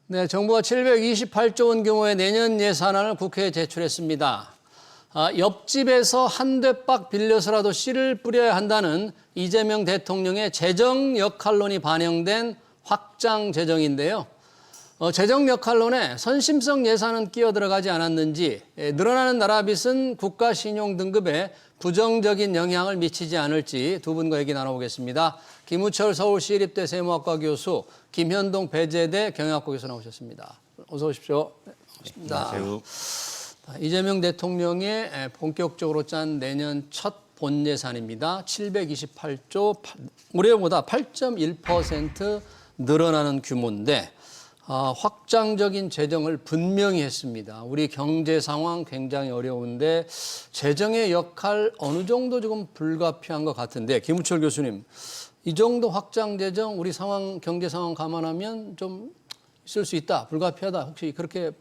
네, 정부가 728조 원 규모의 내년 예산안을 국회에 제출했습니다. 옆집에서 한 대박 빌려서라도 씨를 뿌려야 한다는 이재명 대통령의 재정 역할론이 반영된 확장 재정인데요. 재정 역할론에 선심성 예산은 끼어들어가지 않았는지 늘어나는 나라빚은 국가 신용 등급에 부정적인 영향을 미치지 않을지 두 분과 얘기 나눠보겠습니다. 김우철 서울시립대 세무학과 교수, 김현동 배재대 경영학과 교수 나오셨습니다. 어서 오십시오. 네, 반갑습니다. 안녕하세요. 이재명 대통령의 본격적으로 짠 내년 첫 본예산입니다. 728조, 올해보다 8.1% 늘어나는 규모인데 확장적인 재정을 분명히 했습니다. 우리 경제 상황 굉장히 어려운데 재정의 역할 어느 정도 조금 불가피한 것 같은데 김우철 교수님, 이 정도 확장 재정 우리 상황, 경제 상황 감안하면 좀 있을 수 있다, 불가피하다, 혹시 그렇게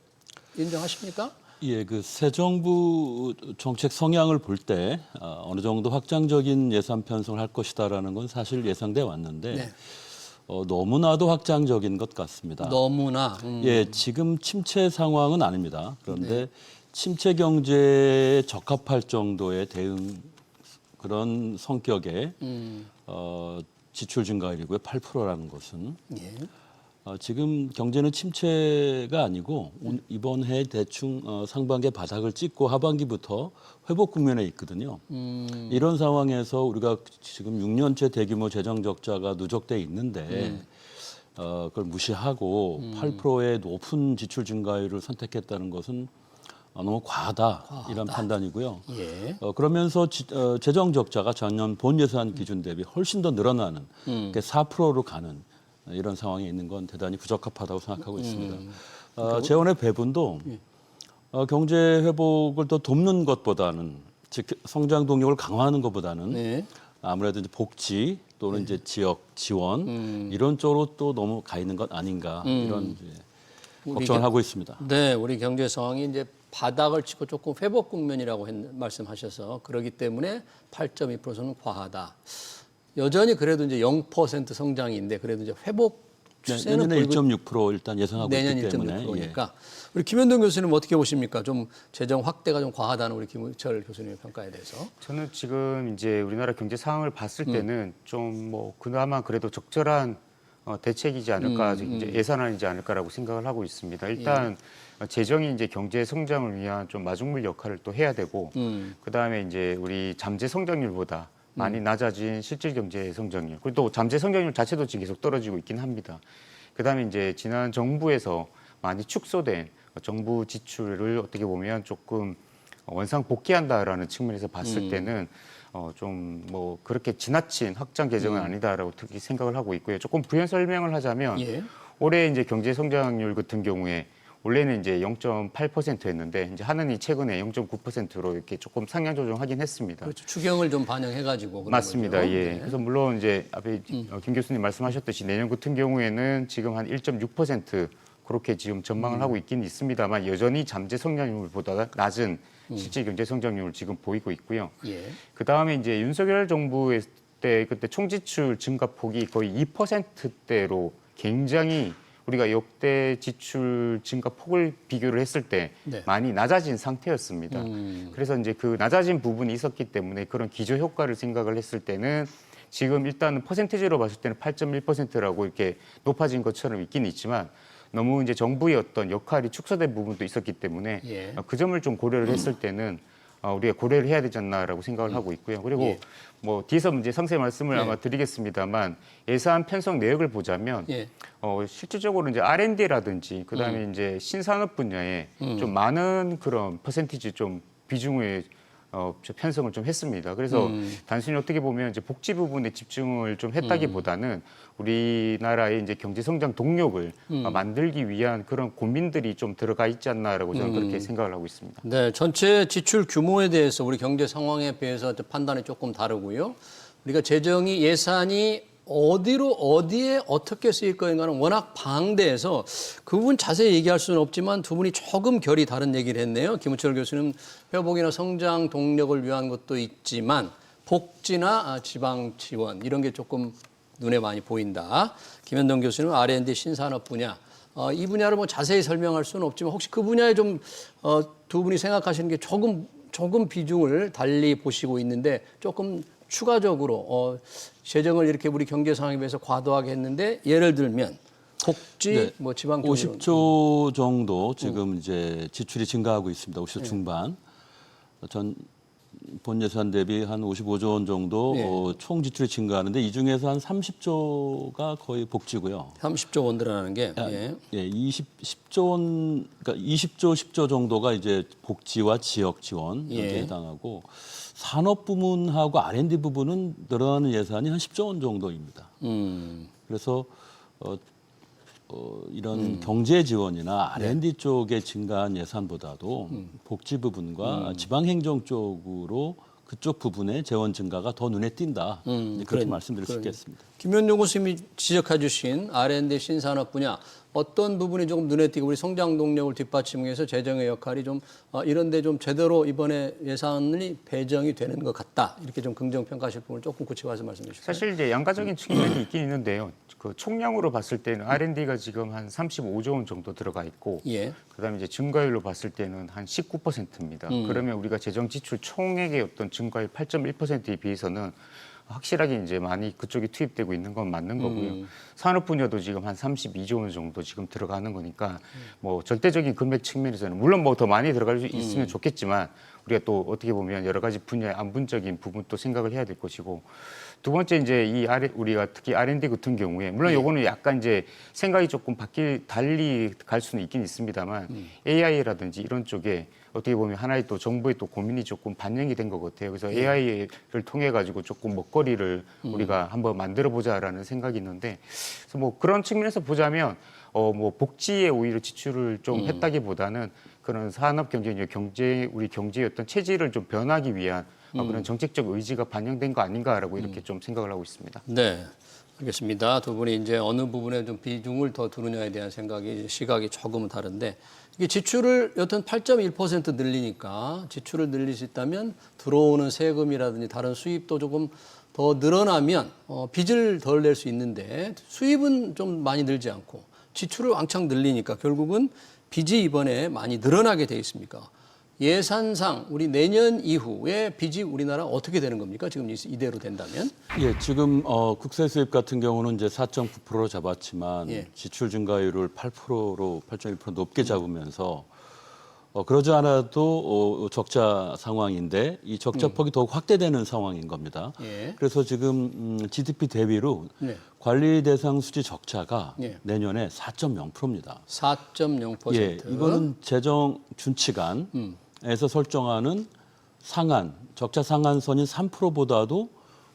인정하십니까? 예, 그 새 정부 정책 성향을 볼 때 어느 정도 확장적인 예산 편성을 할 것이다라는 건 사실 예상돼 왔는데 네. 너무나도 확장적인 것 같습니다. 너무나. 예, 지금 침체 상황은 아닙니다. 그런데 침체 경제에 적합할 정도의 대응 그런 성격의 지출 증가율이고요. 8%라는 것은. 예. 지금 경제는 침체가 아니고 이번 해 대충 상반기에 바닥을 찍고 하반기부터 회복 국면에 있거든요. 이런 상황에서 우리가 지금 6년째 대규모 재정 적자가 누적돼 있는데 그걸 무시하고 8%의 높은 지출 증가율을 선택했다는 것은 너무 과하다, 이런 판단이고요. 예. 그러면서 재정 적자가 전년 본 예산 기준 대비 훨씬 더 늘어나는 4%로 가는 이런 상황에 있는 건 대단히 부적합하다고 생각하고 있습니다. 재원의 배분도 경제 회복을 더 돕는 것보다는, 즉 성장 동력을 강화하는 것보다는 네. 아무래도 이제 복지 또는 이제 지역 지원 이런 쪽으로 또 너무 가 있는 것 아닌가, 이런 걱정을 하고 있습니다. 네, 우리 경제 상황이 이제 바닥을 치고 조금 회복 국면이라고 말씀하셔서 그러기 때문에 8.2%는 과하다. 여전히 그래도 이제 0% 성장인데 그래도 이제 회복 추세는 내년에 1.6% 일단 예상하고 내년 있기 때문에 1.6%니까 우리 김현동 교수님 어떻게 보십니까? 좀 재정 확대가 좀 과하다는 우리 김우철 교수님의 평가에 대해서. 저는 지금 이제 우리나라 경제 상황을 봤을 때는 좀 뭐 그나마 그래도 적절한 대책이지 않을까, 이제 예산안이지 않을까라고 생각을 하고 있습니다. 일단 재정이 이제 경제 성장을 위한 좀 마중물 역할을 또 해야 되고, 그 다음에 이제 우리 잠재 성장률보다 많이 낮아진 실질 경제 성장률, 그리고 또 잠재 성장률 자체도 지금 계속 떨어지고 있긴 합니다. 그다음에 이제 지난 정부에서 많이 축소된 정부 지출을 어떻게 보면 조금 원상 복귀한다라는 측면에서 봤을 때는 좀 뭐 그렇게 지나친 확장 개정은 아니다라고 특히 생각을 하고 있고요. 조금 부연 설명을 하자면 올해 이제 경제 성장률 같은 경우에 원래는 이제 0.8%였는데 이제 하느니 최근에 0.9%로 이렇게 조금 상향 조정하긴 했습니다. 그렇죠. 추경을 좀 반영해가지고. 맞습니다. 거죠. 예. 네. 그래서 물론 이제 앞에 김 교수님 말씀하셨듯이 내년 같은 경우에는 지금 한 1.6% 그렇게 지금 전망을 하고 있긴 있습니다만 여전히 잠재 성장률보다 낮은 실질 경제 성장률을 지금 보이고 있고요. 예. 그 다음에 이제 윤석열 정부의 때 그때 총지출 증가 폭이 거의 2%대로 굉장히 우리가 역대 지출 증가 폭을 비교를 했을 때 많이 낮아진 상태였습니다. 그래서 이제 그 낮아진 부분이 있었기 때문에 그런 기저 효과를 생각을 했을 때는 지금 일단은 퍼센티지로 봤을 때는 8.1%라고 이렇게 높아진 것처럼 있긴 있지만 너무 이제 정부의 어떤 역할이 축소된 부분도 있었기 때문에 그 점을 좀 고려를 했을 때는 우리가 고려를 해야 되지 않나라고 생각을 하고 있고요. 그리고 뭐 뒤에서 이제 상세 말씀을 아마 드리겠습니다만 예산 편성 내역을 보자면 실질적으로 이제 R&D라든지 그다음에 이제 신산업 분야에 좀 많은 그런 퍼센티지 좀 비중을 편성을 좀 했습니다. 그래서 단순히 어떻게 보면 이제 복지 부분에 집중을 좀 했다기보다는 우리나라의 이제 경제 성장 동력을 만들기 위한 그런 고민들이 좀 들어가 있지 않나라고 저는 그렇게 생각을 하고 있습니다. 네, 전체 지출 규모에 대해서 우리 경제 상황에 비해서 판단이 조금 다르고요. 우리가 재정이 예산이 어디로 어디에 어떻게 쓰일 거인가는 워낙 방대해서 그 부분 자세히 얘기할 수는 없지만 두 분이 조금 결이 다른 얘기를 했네요. 김우철 교수는 회복이나 성장 동력을 위한 것도 있지만 복지나 지방 지원 이런 게 조금 눈에 많이 보인다. 김현동 교수는 R&D 신산업 분야 이 분야를 뭐 자세히 설명할 수는 없지만 혹시 그 분야에 좀 두 분이 생각하시는 게 조금 비중을 달리 보시고 있는데 조금 추가적으로 재정을 이렇게 우리 경제 상황에 비해서 과도하게 했는데 예를 들면 복지, 네. 뭐 지방 50조 정도 지금 이제 지출이 증가하고 있습니다. 50조 중반. 전 본 예산 대비 한 55조 원 정도 네. 총 지출이 증가하는데 이 중에서 한 30조가 거의 복지고요. 30조 원 들어가는 게 예. 예, 10조 원, 그러니까 20조, 10조 정도가 이제 복지와 지역 지원 이렇게 예. 해당하고 산업 부문하고 R&D 부분은 늘어나는 예산이 한 10조 원 정도입니다. 그래서 이런 경제 지원이나 R&D 쪽에 증가한 예산보다도 복지 부분과 지방 행정 쪽으로 그쪽 부분의 재원 증가가 더 눈에 띈다. 그렇게 말씀드릴 수 있겠습니다. 김현종 교수님이 지적해 주신 R&D 신산업 분야 어떤 부분이 조금 눈에 띄고 우리 성장 동력을 뒷받침하기 위해서 재정의 역할이 좀 이런 데 좀 제대로 이번에 예산이 배정이 되는 것 같다. 이렇게 좀 긍정 평가하실 부분을 조금 구체화해서 말씀해 주실까요? 사실 이제 양가적인 측면이 있긴 있는데요. 그 총량으로 봤을 때는 R&D가 지금 한 35조 원 정도 들어가 있고, 예. 그다음에 이제 증가율로 봤을 때는 한 19%입니다. 그러면 우리가 재정 지출 총액의 어떤 증가율 8.1%에 비해서는 확실하게 이제 많이 그쪽이 투입되고 있는 건 맞는 거고요. 산업 분야도 지금 한 32조 원 정도 지금 들어가는 거니까 뭐 절대적인 금액 측면에서는 물론 뭐 더 많이 들어갈 수 있으면 좋겠지만 우리가 또 어떻게 보면 여러 가지 분야의 안분적인 부분도 생각을 해야 될 것이고, 두 번째 이제 우리가 특히 R&D 같은 경우에 물론 요거는 약간 이제 생각이 조금 달리 갈 수는 있긴 있습니다만 AI라든지 이런 쪽에 어떻게 보면 하나의 또 정부의 또 고민이 조금 반영이 된 것 같아요. 그래서 AI를 통해 가지고 조금 먹거리를 우리가 한번 만들어 보자라는 생각이 있는데, 그래서 뭐 그런 측면에서 보자면 뭐 복지에 오히려 지출을 좀 했다기보다는 그런 산업 우리 경제의 어떤 체질을 좀 변하기 위한 그런 정책적 의지가 반영된 거 아닌가라고 이렇게 좀 생각을 하고 있습니다. 네. 알겠습니다. 두 분이 이제 어느 부분에 좀 비중을 더 두느냐에 대한 시각이 조금은 다른데, 이게 지출을 여튼 8.1% 늘리니까 지출을 늘릴 수 있다면 들어오는 세금이라든지 다른 수입도 조금 더 늘어나면 빚을 덜 낼 수 있는데 수입은 좀 많이 늘지 않고 지출을 왕창 늘리니까 결국은 빚이 이번에 많이 늘어나게 돼 있습니까? 예산상 우리 내년 이후에 빚이 우리나라 어떻게 되는 겁니까? 지금 이대로 된다면? 예, 지금 국세 수입 같은 경우는 이제 4.9%로 잡았지만 예. 지출 증가율을 8%로 8.1% 높게 잡으면서 그러지 않아도 적자 상황인데 이 적자폭이 더욱 확대되는 상황인 겁니다. 예. 그래서 지금 GDP 대비로 네. 관리 대상 수지 적자가 예. 내년에 4.0%입니다. 4.0%. 예, 이거는 재정 준칙안에서 설정하는 적자 상한선인 3%보다도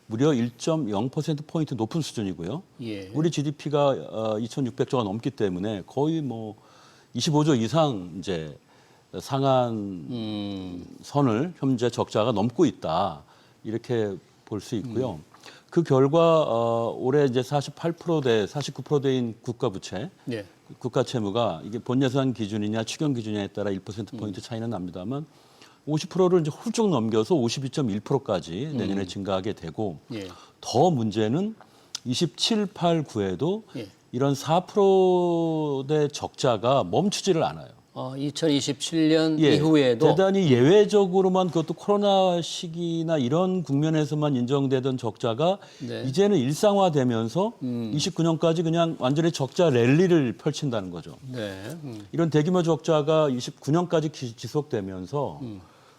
무려 1.0%포인트 높은 수준이고요. 예. 우리 GDP가 2,600조가 넘기 때문에 거의 뭐 25조 이상 이제 상한선을 현재 적자가 넘고 있다. 이렇게 볼 수 있고요. 그 결과 올해 이제 49%대인 국가 부채, 예. 국가 채무가 이게 본 예산 기준이냐 추경 기준이냐에 따라 1%포인트 차이는 납니다만 50%를 이제 훌쩍 넘겨서 52.1%까지 내년에 증가하게 되고, 예. 더 문제는 27, 8, 9에도 예. 이런 4%대 적자가 멈추지를 않아요. 2027년 예, 이후에도 대단히 예외적으로만 그것도 코로나 시기나 이런 국면에서만 인정되던 적자가 네. 이제는 일상화되면서 29년까지 그냥 완전히 적자 랠리를 펼친다는 거죠. 네. 이런 대규모 적자가 29년까지 지속되면서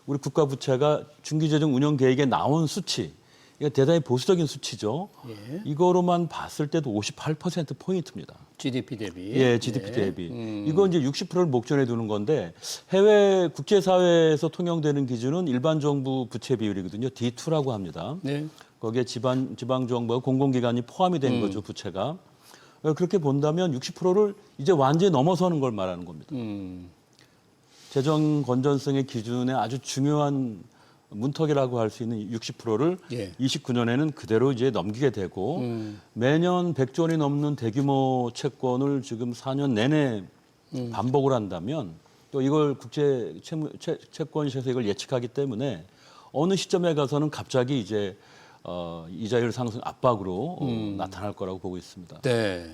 우리 국가 부채가 중기재정 운영 계획에 나온 수치, 이게 대단히 보수적인 수치죠. 예. 이거로만 봤을 때도 58%포인트입니다. GDP 대비. 예, GDP 대비. 이거 이제 60%를 목전에 두는 건데 해외 국제사회에서 통용되는 기준은 일반 정부 부채 비율이거든요. D2라고 합니다. 네. 거기에 지방정부와 공공기관이 포함이 된 거죠, 부채가. 그렇게 본다면 60%를 이제 완전히 넘어서는 걸 말하는 겁니다. 재정 건전성의 기준에 아주 중요한 문턱이라고 할 수 있는 60%를 예. 29년에는 그대로 이제 넘기게 되고 매년 100조 원이 넘는 대규모 채권을 지금 4년 내내 반복을 한다면 또 이걸 국제 채권시에서 이걸 예측하기 때문에 어느 시점에 가서는 갑자기 이제 이자율 상승 압박으로 나타날 거라고 보고 있습니다. 네.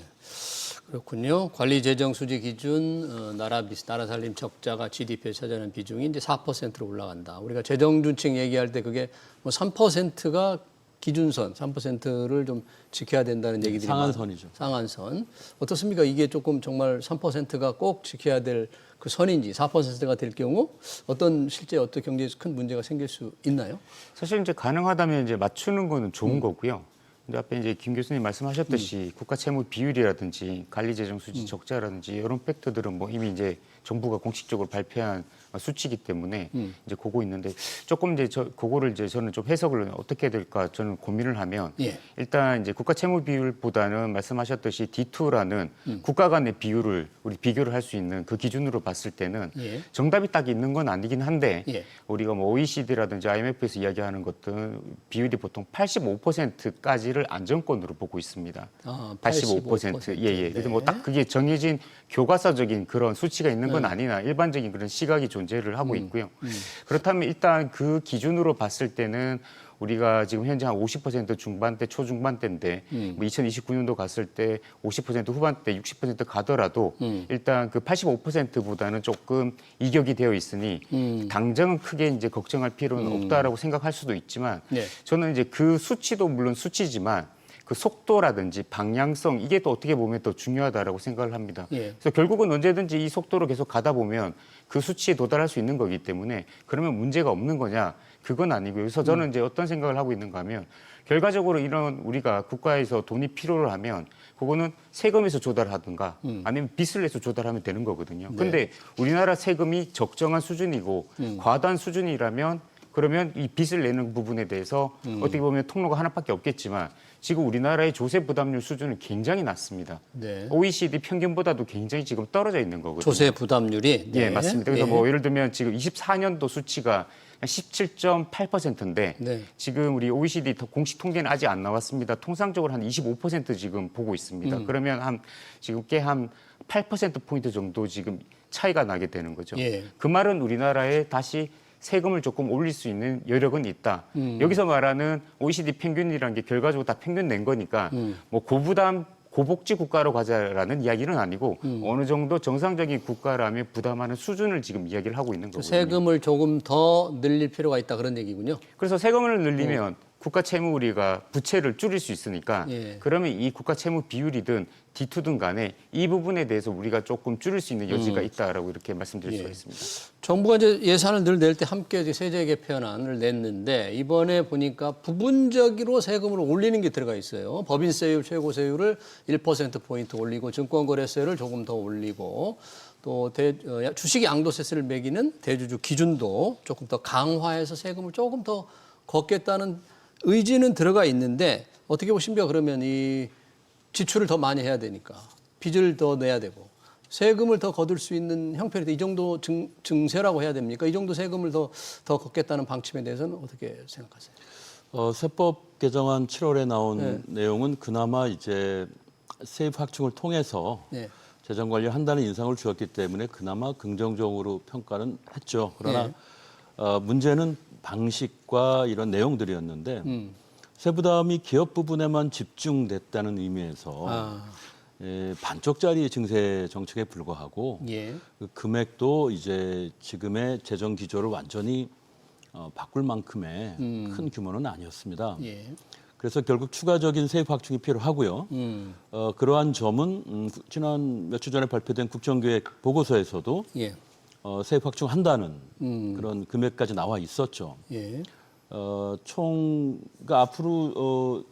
그렇군요. 관리 재정 수지 기준 나라 살림 적자가 GDP에 차지하는 비중이 이제 4%로 올라간다. 우리가 재정 준칙 얘기할 때 그게 뭐 3%가 기준선, 3%를 좀 지켜야 된다는 얘기들이 상한선이죠. 상한선. 어떻습니까? 이게 조금 정말 3%가 꼭 지켜야 될 그 선인지 4%가 될 경우 어떤 실제 어떤 경제에서 큰 문제가 생길 수 있나요? 사실 이제 가능하다면 이제 맞추는 거는 좋은 거고요. 근데 앞에 이제 김 교수님 말씀하셨듯이 국가 채무 비율이라든지 관리 재정 수지 적자라든지 이런 팩터들은 뭐 이미 이제 정부가 공식적으로 발표한 수치이기 때문에 이제 그거 있는데 조금 이제 그거를 이제 저는 좀 해석을 어떻게 해야 될까 저는 고민을 하면 예. 일단 이제 국가 채무 비율보다는 말씀하셨듯이 D2라는 국가 간의 비율을 우리 비교를 할 수 있는 그 기준으로 봤을 때는 예. 정답이 딱 있는 건 아니긴 한데 예. 우리가 뭐 OECD라든지 IMF에서 이야기하는 것들은 비율이 보통 85%까지를 안정권으로 보고 있습니다. 85%. 예. 그래서 뭐 딱 그게 정해진 교과서적인 그런 수치가 있는 건 아니나 일반적인 그런 시각이 존재를 하고 있고요. 그렇다면 일단 그 기준으로 봤을 때는 우리가 지금 현재 한 50% 중반대, 초중반대인데 뭐 2029년도 갔을 때 50% 후반대, 60% 가더라도 일단 그 85%보다는 조금 이격이 되어 있으니 당장은 크게 이제 걱정할 필요는 없다라고 생각할 수도 있지만 네. 저는 이제 그 수치도 물론 수치지만 그 속도라든지 방향성 이게 또 어떻게 보면 더 중요하다라고 생각을 합니다. 예. 그래서 결국은 언제든지 이 속도로 계속 가다 보면 그 수치에 도달할 수 있는 거기 때문에 그러면 문제가 없는 거냐? 그건 아니고요. 그래서 저는 이제 어떤 생각을 하고 있는가 하면 결과적으로 이런 우리가 국가에서 돈이 필요를 하면 그거는 세금에서 조달하든가 아니면 빚을 내서 조달하면 되는 거거든요. 근데 우리나라 세금이 적정한 수준이고 과다한 수준이라면 그러면 이 빚을 내는 부분에 대해서 어떻게 보면 통로가 하나밖에 없겠지만 지금 우리나라의 조세 부담률 수준은 굉장히 낮습니다. 네. OECD 평균보다도 굉장히 지금 떨어져 있는 거거든요. 조세 부담률이 예, 맞습니다. 그래서 예. 뭐 예를 들면 지금 24년도 수치가 17.8%인데 네. 지금 우리 OECD 공식 통계는 아직 안 나왔습니다. 통상적으로 한 25% 지금 보고 있습니다. 그러면 한 지금 꽤 한 8%포인트 정도 지금 차이가 나게 되는 거죠. 예. 그 말은 우리나라에 다시 세금을 조금 올릴 수 있는 여력은 있다. 여기서 말하는 OECD 평균이라는 게 결과적으로 다 평균 낸 거니까 뭐 고부담 고복지 국가로 가자라는 이야기는 아니고 어느 정도 정상적인 국가라면 부담하는 수준을 지금 이야기를 하고 있는 거거든요. 세금을 조금 더 늘릴 필요가 있다 그런 얘기군요. 그래서 세금을 늘리면 국가 채무 우리가 부채를 줄일 수 있으니까 예. 그러면 이 국가 채무 비율이든 D2든 간에 이 부분에 대해서 우리가 조금 줄일 수 있는 여지가 있다라고 이렇게 말씀드릴 수가 있습니다. 정부가 이제 예산을 늘 낼 때 함께 이제 세제 개편안을 냈는데 이번에 보니까 부분적으로 세금을 올리는 게 들어가 있어요. 법인세율 최고세율을 1%포인트 올리고 증권거래세를 조금 더 올리고 또 주식 양도세를 매기는 대주주 기준도 조금 더 강화해서 세금을 조금 더 걷겠다는 의지는 들어가 있는데 어떻게 보십니까? 그러면 이 지출을 더 많이 해야 되니까 빚을 더 내야 되고 세금을 더 거둘 수 있는 형편인데 이 정도 증세라고 해야 됩니까? 이 정도 세금을 더 걷겠다는 방침에 대해서는 어떻게 생각하세요? 세법 개정안 7월에 나온 내용은 그나마 이제 세입 확충을 통해서 네. 재정 관리를 한다는 인상을 주었기 때문에 그나마 긍정적으로 평가는 했죠. 그러나 문제는 방식과 이런 내용들이었는데 세부담이 기업 부분에만 집중됐다는 의미에서 반쪽짜리 증세 정책에 불과하고 예. 그 금액도 이제 지금의 재정 기조를 완전히 바꿀 만큼의 큰 규모는 아니었습니다. 예. 그래서 결국 추가적인 세입 확충이 필요하고요. 그러한 점은 지난 몇 주 전에 발표된 국정계획 보고서에서도 예. 세입 확충한다는 그런 금액까지 나와 있었죠. 예. 그러니까 앞으로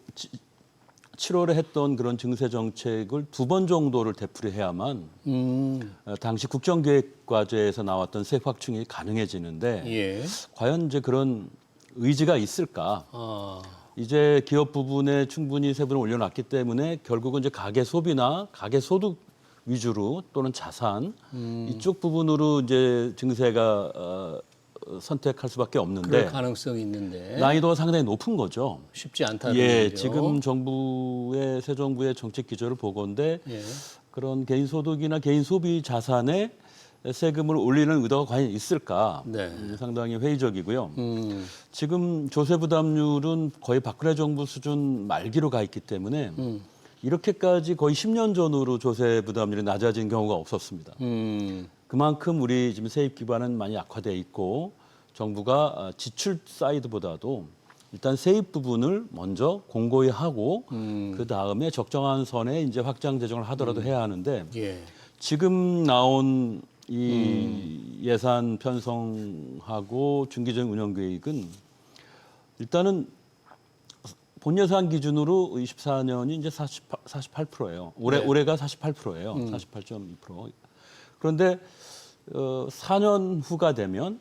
7월에 했던 그런 증세 정책을 2번 정도를 되풀이해야만 당시 국정계획 과제에서 나왔던 세입 확충이 가능해지는데 예. 과연 이제 그런 의지가 있을까? 이제 기업 부분에 충분히 세금을 올려놨기 때문에 결국은 이제 가계 소비나 가계 소득 위주로 또는 자산 이쪽 부분으로 이제 증세가 선택할 수밖에 없는데 그럴 가능성이 있는데 난이도가 상당히 높은 거죠. 쉽지 않다는 예, 얘기죠. 지금 정부의 새 정부의 정책 기조를 보건대 예. 그런 개인 소득이나 개인 소비 자산에 세금을 올리는 의도가 과연 있을까? 네. 상당히 회의적이고요. 지금 조세 부담률은 거의 박근혜 정부 수준 말기로 가 있기 때문에 이렇게까지 거의 10년 전으로 조세 부담률이 낮아진 경우가 없었습니다. 그만큼 우리 지금 세입 기반은 많이 약화돼 있고 정부가 지출 사이드보다도 일단 세입 부분을 먼저 공고히 하고 그 다음에 적정한 선에 이제 확장 재정을 하더라도 해야 하는데 예. 지금 나온 이 예산 편성하고 중기적 운영 계획은 일단은 본 예산 기준으로 24년이 이제 48%예요. 올해가 48%예요. 48.2%. 그런데 4년 후가 되면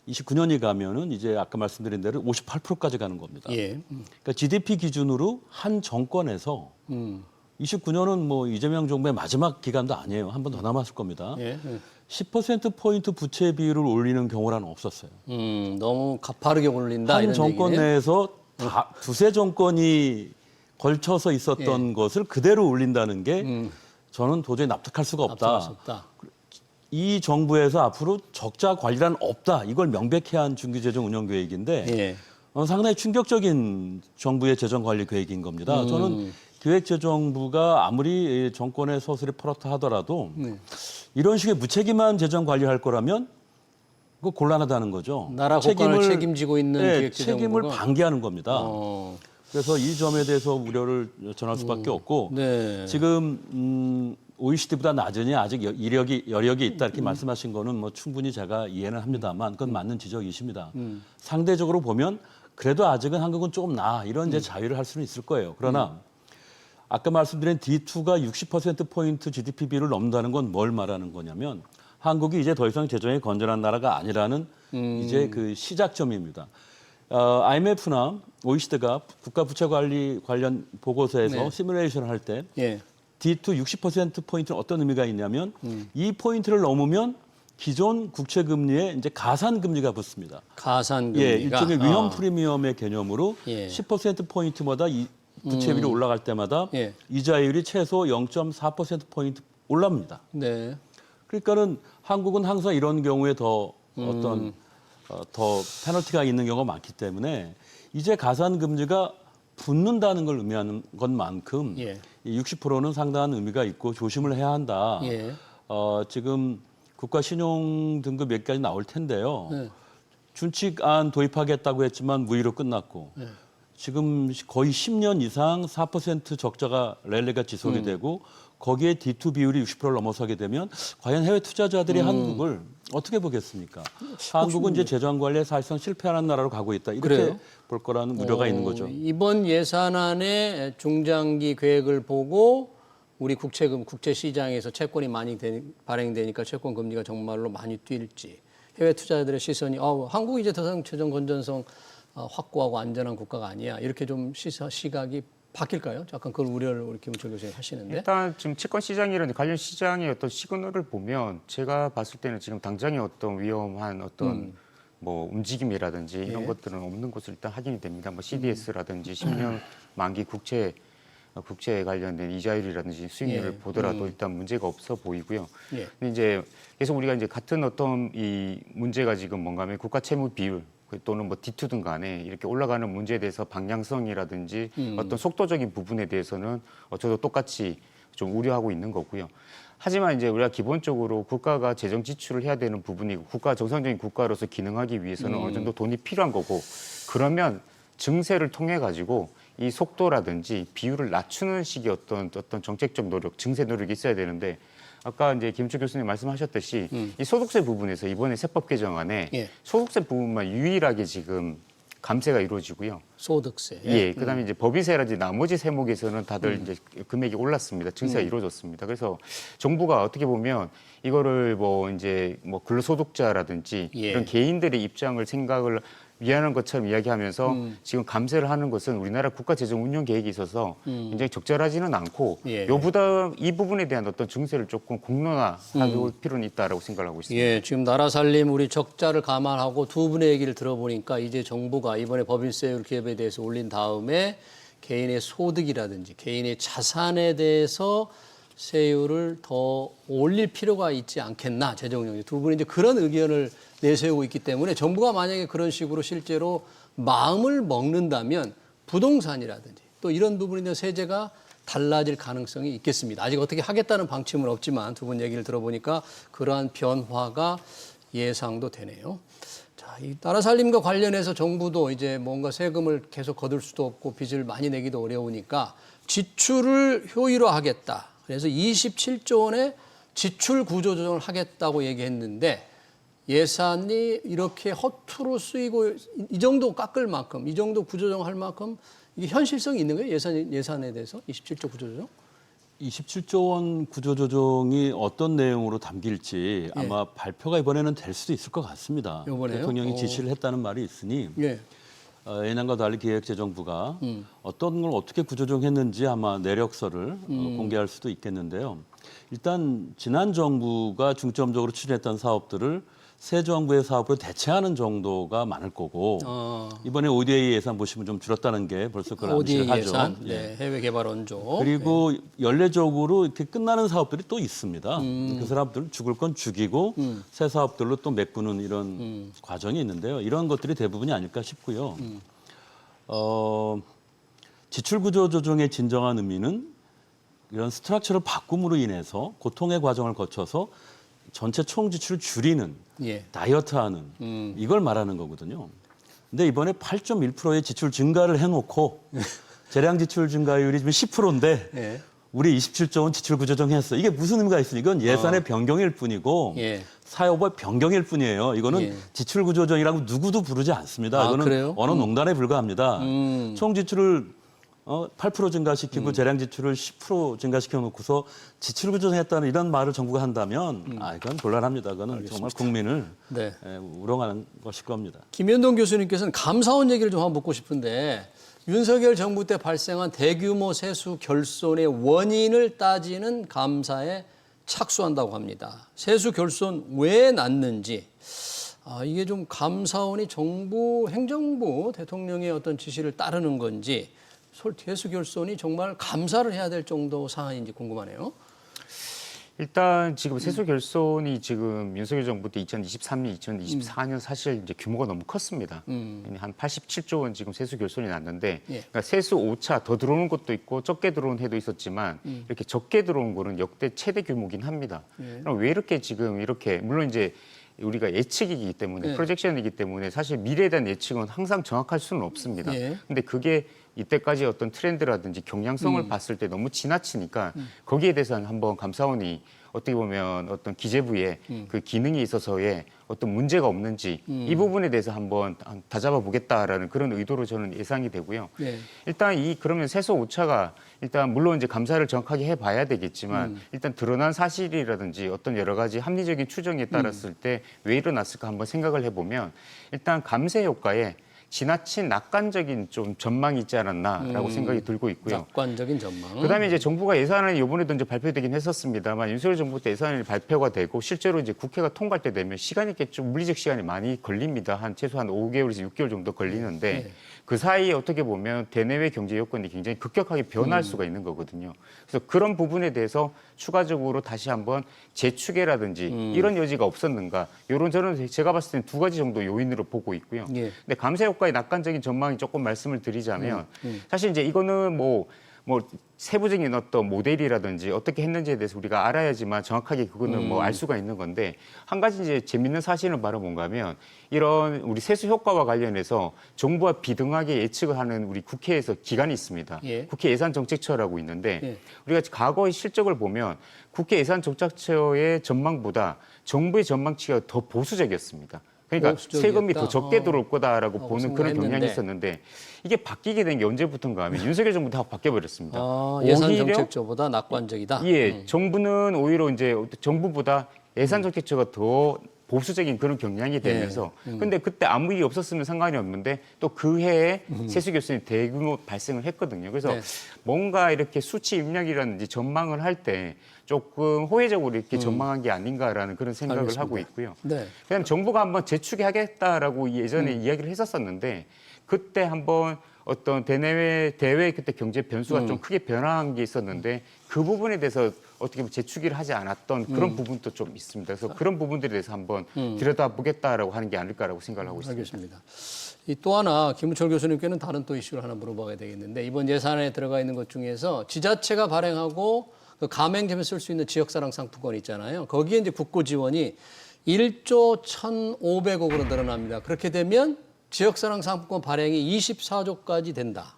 29년이 가면은 이제 아까 말씀드린 대로 58%까지 가는 겁니다. 예. 그러니까 GDP 기준으로 한 정권에서 29년은 뭐 이재명 정부의 마지막 기간도 아니에요. 한 번 더 남았을 겁니다. 예. 10%포인트 부채 비율을 올리는 경우라는 없었어요. 너무 가파르게 올린다 한 이런 정권 얘기네요. 내에서 두세 정권이 걸쳐서 있었던 것을 그대로 올린다는 게 저는 도저히 납득할 수가 없다. 앞서갈 수 없다. 이 정부에서 앞으로 적자 관리란 없다. 이걸 명백히 한 중기재정 운영 계획인데 예. 상당히 충격적인 정부의 재정 관리 계획인 겁니다. 저는 기획재정부가 아무리 정권의 서술이 퍼렇다 하더라도 이런 식의 무책임한 재정 관리할 거라면 그거 곤란하다는 거죠. 나라 국가를 책임지고 있는 기획재정부가 책임을 방기하는 겁니다. 어. 그래서 이 점에 대해서 우려를 전할 수밖에 없고 네. 지금 OECD보다 낮으니 아직 여력이 있다 이렇게 말씀하신 거는 뭐 충분히 제가 이해는 합니다만 그건 맞는 지적이십니다. 상대적으로 보면 그래도 아직은 한국은 조금 나아 이런 이제 자유를 할 수는 있을 거예요. 그러나 아까 말씀드린 D2가 60%포인트 GDP 비율을 넘는다는 건 뭘 말하는 거냐면 한국이 이제 더 이상 재정이 건전한 나라가 아니라는 이제 그 시작점입니다. IMF나 OECD가 국가 부채 관리 관련 보고서에서 네. 시뮬레이션을 할 때 예. D2 60%포인트는 어떤 의미가 있냐면 이 포인트를 넘으면 기존 국채 금리에 이제 가산 금리가 붙습니다. 가산 금리가 예, 일종의 위험 프리미엄의 개념으로 예. 10%포인트마다 이 부채비율이 올라갈 때마다 예. 이자율이 최소 0.4%포인트 올라옵니다. 네. 그러니까는 한국은 항상 이런 경우에 더 어떤 더 페널티가 있는 경우가 많기 때문에 이제 가산 금리가 붙는다는 걸 의미하는 것만큼 예. 이 60%는 상당한 의미가 있고 조심을 해야 한다. 예. 지금 국가 신용 등급 몇 가지 나올 텐데요. 네. 준칙안 도입하겠다고 했지만 무의로 끝났고 지금 거의 10년 이상 4% 적자가 랠리가 지속이 되고 거기에 D2 비율이 60%를 넘어서게 되면 과연 해외 투자자들이 한국을 어떻게 보겠습니까? 한국은 이제 재정 관리에 사실상 실패하는 나라로 가고 있다. 이렇게 그래요? 볼 거라는 우려가 있는 거죠. 이번 예산안의 중장기 계획을 보고 우리 국채 시장에서 채권이 많이 발행되니까 채권 금리가 정말로 많이 뛸지 해외 투자자들의 시선이 한국이 이제 더 이상 재정 건전성 확고하고 안전한 국가가 아니야 이렇게 좀 시각이 바뀔까요? 약간 그걸 우려를 우리 김은철 교수님 하시는데. 일단 지금 채권 시장이라든지 관련 시장의 어떤 시그널을 보면 제가 봤을 때는 지금 당장의 어떤 위험한 어떤 뭐 움직임이라든지 이런 것들은 없는 것으로 일단 확인이 됩니다. 뭐 CDS라든지 10년 만기 국채에 관련된 이자율이라든지 수익률을 보더라도 일단 문제가 없어 보이고요. 예. 근데 이제 계속 우리가 이제 같은 어떤 이 문제가 지금 뭔가면 국가 채무 비율 또는 뭐 D2든 간에 이렇게 올라가는 문제에 대해서 방향성이라든지 어떤 속도적인 부분에 대해서는 저도 똑같이 좀 우려하고 있는 거고요. 하지만 이제 우리가 기본적으로 국가가 재정 지출을 해야 되는 부분이고 정상적인 국가로서 기능하기 위해서는 어느 정도 돈이 필요한 거고 그러면 증세를 통해 가지고 이 속도라든지 비율을 낮추는 식의 어떤 정책적 노력, 증세 노력이 있어야 되는데 아까 이제 김은철 교수님 말씀하셨듯이 이 소득세 부분에서 이번에 세법 개정안에 소득세 부분만 유일하게 지금 감세가 이루어지고요. 소득세. 예, 그다음에 이제 법인세라든지 나머지 세목에서는 다들 이제 금액이 올랐습니다. 증세가 이루어졌습니다. 그래서 정부가 어떻게 보면 이거를 뭐 이제 뭐 근로소득자라든지 이런 개인들의 입장을 생각을 위하는 것처럼 이야기하면서 지금 감세를 하는 것은 우리나라 국가 재정 운영 계획에 있어서 굉장히 적절하지는 않고 요보다 이 부분에 대한 어떤 증세를 조금 공론화할 필요는 있다라고 생각을 하고 있습니다. 예, 지금 나라 살림 우리 적자를 감안하고 두 분의 얘기를 들어보니까 이제 정부가 이번에 법인세율 기업에 대해서 올린 다음에 개인의 소득이라든지 개인의 자산에 대해서 세율을 더 올릴 필요가 있지 않겠나 재정운영 두 분이 이제 그런 의견을 내세우고 있기 때문에 정부가 만약에 그런 식으로 실제로 마음을 먹는다면 부동산이라든지 또 이런 부분에 대한 세제가 달라질 가능성이 있겠습니다. 아직 어떻게 하겠다는 방침은 없지만 두 분 얘기를 들어보니까 그러한 변화가 예상도 되네요. 자, 이 나라 살림과 관련해서 정부도 이제 뭔가 세금을 계속 거둘 수도 없고 빚을 많이 내기도 어려우니까 지출을 효율화하겠다. 그래서 27조 원의 지출 구조 조정을 하겠다고 얘기했는데 예산이 이렇게 허투루 쓰이고 이 정도 깎을 만큼, 이 정도 구조조정할 만큼 이게 현실성이 있는 거예요? 예산에 대해서 27조 구조조정? 27조 원 구조조정이 어떤 내용으로 담길지 아마 발표가 이번에는 될 수도 있을 것 같습니다. 이번에요? 대통령이 지시를 했다는 말이 있으니 예. 예년과 달리 기획재정부가 어떤 걸 어떻게 구조조정했는지 아마 내력서를 공개할 수도 있겠는데요. 일단 지난 정부가 중점적으로 추진했던 사업들을 새 정부의 사업으로 대체하는 정도가 많을 거고 이번에 ODA 예산 보시면 좀 줄었다는 게 벌써 그런 ODA 암시를 하죠. 예산, 예. 네, 해외 개발 원조. 그리고 연례적으로 이렇게 끝나는 사업들이 또 있습니다. 그 사람들 죽을 건 죽이고 새 사업들로 또 메꾸는 이런 과정이 있는데요. 이런 것들이 대부분이 아닐까 싶고요. 지출 구조 조정의 진정한 의미는 이런 스트럭처를 바꿈으로 인해서 고통의 과정을 거쳐서 전체 총 지출을 줄이는 예. 다이어트하는 이걸 말하는 거거든요. 근데 이번에 8.1%의 지출 증가를 해놓고 재량 지출 증가율이 지금 10%인데 예. 우리 27조 원 지출 구조정했어. 이게 무슨 의미가 있습니까? 이건 예산의 변경일 뿐이고 예. 사업의 변경일 뿐이에요. 이거는 예. 지출 구조정이라고 누구도 부르지 않습니다. 아, 이거는 그래요? 언어 농단에 불과합니다. 총 지출을 8% 증가시키고 재량 지출을 10% 증가시켜 놓고서 지출 구조정했다는 이런 말을 정부가 한다면 이건 곤란합니다. 그거는 정말 국민을 네. 우롱하는 것일 겁니다. 김현동 교수님께서는 감사원 얘기를 좀 한번 묻고 싶은데 윤석열 정부 때 발생한 대규모 세수 결손의 원인을 따지는 감사에 착수한다고 합니다. 세수 결손 왜 났는지 이게 좀 감사원이 정부 행정부 대통령의 어떤 지시를 따르는 건지 세수 결손이 정말 감사를 해야 될 정도 사안인지 궁금하네요. 일단 지금 세수 결손이 지금 윤석열 정부 때 2023년, 2024년 사실 이제 규모가 너무 컸습니다. 한 87조 원 지금 세수 결손이 났는데 예. 그러니까 세수 오차 더 들어오는 것도 있고 적게 들어온 해도 있었지만 이렇게 적게 들어온 거는 역대 최대 규모긴 합니다. 그럼 왜 이렇게 지금 이렇게 물론 이제 우리가 예측이기 때문에 네. 프로젝션이기 때문에 사실 미래에 대한 예측은 항상 정확할 수는 없습니다. 예. 근데 그게 이때까지 어떤 트렌드라든지 경향성을 봤을 때 너무 지나치니까 거기에 대해서는 한번 감사원이 어떻게 보면 어떤 기재부의 그 기능에 있어서의 어떤 문제가 없는지 이 부분에 대해서 한번 다잡아 보겠다라는 그런 의도로 저는 예상이 되고요. 네. 일단 그러면 세수 오차가 일단 물론 이제 감사를 정확하게 해봐야 되겠지만 일단 드러난 사실이라든지 어떤 여러 가지 합리적인 추정에 따랐을 때 왜 일어났을까 한번 생각을 해보면 일단 감세 효과에 지나친 낙관적인 좀 전망이 있지 않았나라고 생각이 들고 있고요. 낙관적인 전망. 그다음에 이제 정부가 예산안이 이번에도 이제 발표되긴 했었습니다만 윤석열 정부 때 예산안이 발표가 되고 실제로 이제 국회가 통과할 때 되면 시간이 좀 물리적 시간이 많이 걸립니다. 최소한 5개월에서 6개월 정도 걸리는데 네. 그 사이에 어떻게 보면 대내외 경제 여건이 굉장히 급격하게 변할 수가 있는 거거든요. 그래서 그런 부분에 대해서 추가적으로 다시 한번 재추계라든지 이런 여지가 없었는가? 이런 저는 제가 봤을 때는 두 가지 정도 요인으로 보고 있고요. 예. 근데 감세 효과의 낙관적인 전망이 조금 말씀을 드리자면 사실 이제 이거는 뭐 세부적인 어떤 모델이라든지 어떻게 했는지에 대해서 우리가 알아야지만 정확하게 그거는 뭐 알 수가 있는 건데 한 가지 이제 재밌는 사실은 바로 뭔가 하면 이런 우리 세수 효과와 관련해서 정부와 비등하게 예측을 하는 우리 국회에서 기관이 있습니다. 예. 국회 예산정책처라고 있는데 예. 우리가 과거의 실적을 보면 국회 예산정책처의 전망보다 정부의 전망치가 더 보수적이었습니다. 그러니까 보수적이었다. 세금이 더 적게 들어올 거다라고 보는 그런 생각했는데. 경향이 있었는데 이게 바뀌게 된 게 언제부터인가 하면 윤석열 정부 다 바뀌어버렸습니다. 예산 오히려 정책조보다 낙관적이다. 예, 정부는 오히려 이제 정부보다 예산 정책처가 더 보수적인 그런 경향이 되면서 근데 그때 아무 일이 없었으면 상관이 없는데 또 그 해에 세수 결손이 대규모 발생을 했거든요. 그래서 네. 뭔가 이렇게 수치 입력이라든지 전망을 할 때 조금 호혜적으로 이렇게 전망한 게 아닌가라는 그런 생각을 알겠습니다. 하고 있고요. 네. 그다음에 정부가 한번 재추계하겠다라고 예전에 이야기를 했었었는데 그때 한번 어떤 대외 그때 경제 변수가 좀 크게 변화한 게 있었는데 그 부분에 대해서 어떻게 보면 재추기를 하지 않았던 그런 부분도 좀 있습니다. 그래서 그런 부분들에 대해서 한번 들여다보겠다라고 하는 게 아닐까라고 생각을 하고 있습니다. 알겠습니다. 또 하나 김우철 교수님께는 다른 또 이슈를 하나 물어봐야 되겠는데 이번 예산에 들어가 있는 것 중에서 지자체가 발행하고 그 가맹점에 쓸 수 있는 지역사랑 상품권 있잖아요. 거기에 이제 국고 지원이 1조 1,500억으로 늘어납니다. 그렇게 되면 지역사랑 상품권 발행이 24조까지 된다.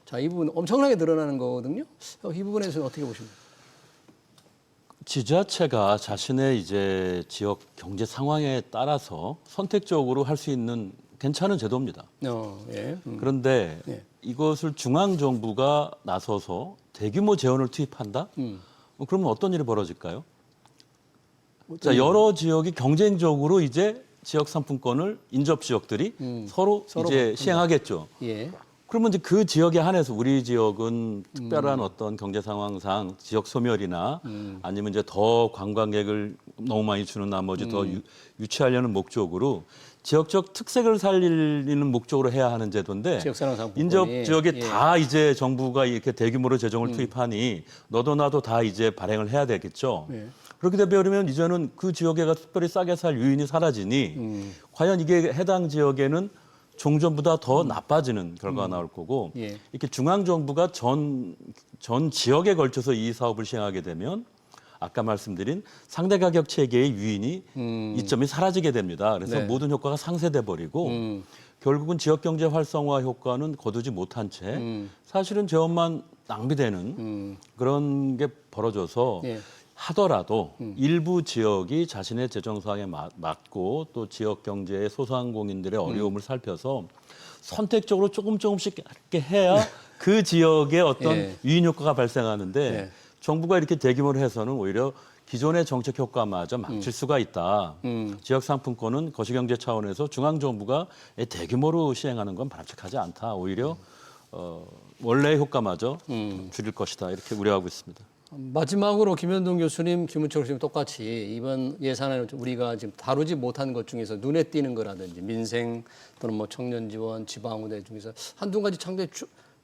자, 이 부분 엄청나게 늘어나는 거거든요. 이 부분에서는 어떻게 보십니까? 지자체가 자신의 이제 지역 경제 상황에 따라서 선택적으로 할 수 있는 괜찮은 제도입니다. 예. 그런데 예. 이것을 중앙 정부가 나서서 대규모 재원을 투입한다? 그러면 어떤 일이 벌어질까요? 자, 여러 지역이 경쟁적으로 이제 지역 상품권을 인접 지역들이 서로 이제 바꾼다. 시행하겠죠. 예. 그러면 이제 그 지역에 한해서 우리 지역은 특별한 어떤 경제 상황상 지역 소멸이나 아니면 이제 더 관광객을 너무 많이 주는 나머지 더 유치하려는 목적으로 지역적 특색을 살리는 목적으로 해야 하는 제도인데 지역사랑 상품권이. 인접 지역에 예. 다 이제 정부가 이렇게 대규모로 재정을 투입하니 너도 나도 다 이제 발행을 해야 되겠죠. 예. 그렇게 되면 이제는 그 지역에가 특별히 싸게 살 유인이 사라지니 과연 이게 해당 지역에는 종전보다 더 나빠지는 결과가 나올 거고 예. 이렇게 중앙 정부가 전 지역에 걸쳐서 이 사업을 시행하게 되면 아까 말씀드린 상대 가격 체계의 유인이 이점이 사라지게 됩니다. 그래서 네. 모든 효과가 상쇄돼 버리고 결국은 지역 경제 활성화 효과는 거두지 못한 채 사실은 재원만 낭비되는 그런 게 벌어져서 예. 하더라도 일부 지역이 자신의 재정 상황에 맞고 또 지역 경제의 소상공인들의 어려움을 살펴서 선택적으로 조금씩 이렇게 해야 그 지역의 어떤 예. 유인 효과가 발생하는데 예. 정부가 이렇게 대규모로 해서는 오히려 기존의 정책 효과마저 망칠 수가 있다. 지역 상품권은 거시경제 차원에서 중앙 정부가 대규모로 시행하는 건 바람직하지 않다. 오히려 원래의 효과마저 줄일 것이다. 이렇게 우려하고 있습니다. 마지막으로 김현동 교수님, 김우철 교수님 똑같이 이번 예산을 우리가 지금 다루지 못한 것 중에서 눈에 띄는 거라든지 민생 또는 뭐 청년 지원, 지방우대 중에서 한두 가지 상당히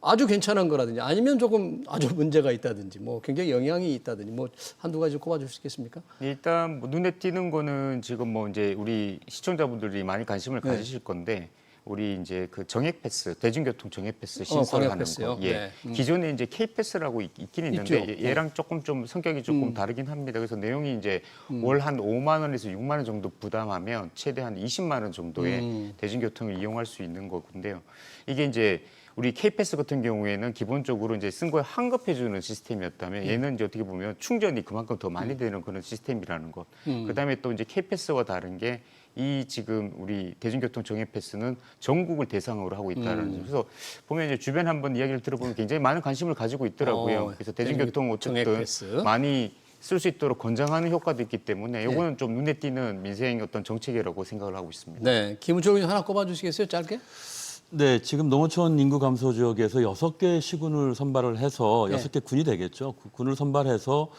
아주 괜찮은 거라든지 아니면 조금 아주 문제가 있다든지 뭐 굉장히 영향이 있다든지 뭐 한두 가지 꼽아줄 수 있겠습니까? 일단 뭐 눈에 띄는 거는 지금 뭐 이제 우리 시청자분들이 많이 관심을 가지실 건데 우리 이제 그 정액 패스, 대중교통 정액 패스 신설하는 광역 패스요? 거. 예. 네. 기존에 이제 K 패스라고 있긴 있는데 있죠. 얘랑 조금 좀 성격이 조금 다르긴 합니다. 그래서 내용이 이제 월 한 5만 원에서 6만 원 정도 부담하면 최대 한 20만 원 정도의 대중교통을 이용할 수 있는 거군데요. 이게 이제 우리 K-패스 같은 경우에는 기본적으로 이제 쓴 거에 환급해주는 시스템이었다면 얘는 이제 어떻게 보면 충전이 그만큼 더 많이 되는 그런 시스템이라는 것. 그다음에 또 이제 K-패스와 다른 게 이 지금 우리 대중교통 정액 패스는 전국을 대상으로 하고 있다는 점. 그래서 보면 이제 주변 한번 이야기를 들어보면 굉장히 많은 관심을 가지고 있더라고요. 그래서 대중교통 정액 어쨌든 패스. 많이 쓸 수 있도록 권장하는 효과도 있기 때문에 이거는 좀 눈에 띄는 민생 어떤 정책이라고 생각을 하고 있습니다. 네, 김우철 교수님 하나 꼽아주시겠어요, 짧게? 네, 지금 농어촌 인구 감소 지역에서 6개 시군을 선발을 해서 6개 군이 되겠죠. 그 군을 선발해서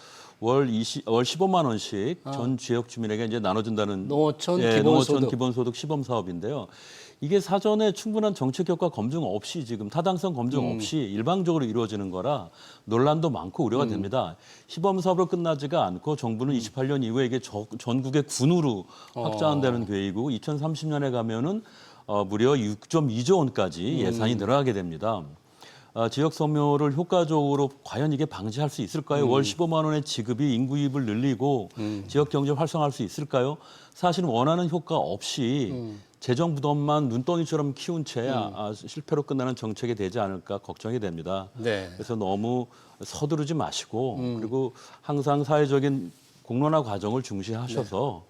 월 15만 원씩 전 지역 주민에게 이제 나눠준다는 농어촌 예, 기본소득. 농어촌 기본소득 시범 사업인데요. 이게 사전에 충분한 정책 효과 검증 없이 지금 타당성 검증 없이 일방적으로 이루어지는 거라 논란도 많고 우려가 됩니다. 시범 사업으로 끝나지가 않고 정부는 28년 이후에 이게 전국의 군으로 확장한다는 계획이고 2030년에 가면은 무려 6.2조 원까지 예산이 늘어나게 됩니다. 지역 소멸을 효과적으로 과연 이게 방지할 수 있을까요? 월 15만 원의 지급이 인구 이입을 늘리고 지역 경제 활성화할 수 있을까요? 사실은 원하는 효과 없이 재정 부담만 눈덩이처럼 키운 채 실패로 끝나는 정책이 되지 않을까 걱정이 됩니다. 네. 그래서 너무 서두르지 마시고 그리고 항상 사회적인 공론화 과정을 중시하셔서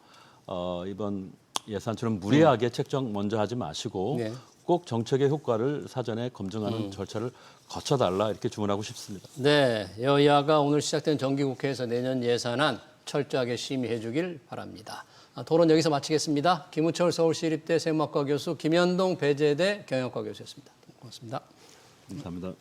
이번 예산처럼 무리하게 책정 먼저 하지 마시고 네. 꼭 정책의 효과를 사전에 검증하는 절차를 거쳐달라 이렇게 주문하고 싶습니다. 네, 여야가 오늘 시작된 정기국회에서 내년 예산안 철저하게 심의해 주길 바랍니다. 토론 여기서 마치겠습니다. 김우철 서울시립대 세무학과 교수, 김현동 배재대 경영학과 교수였습니다. 고맙습니다. 감사합니다.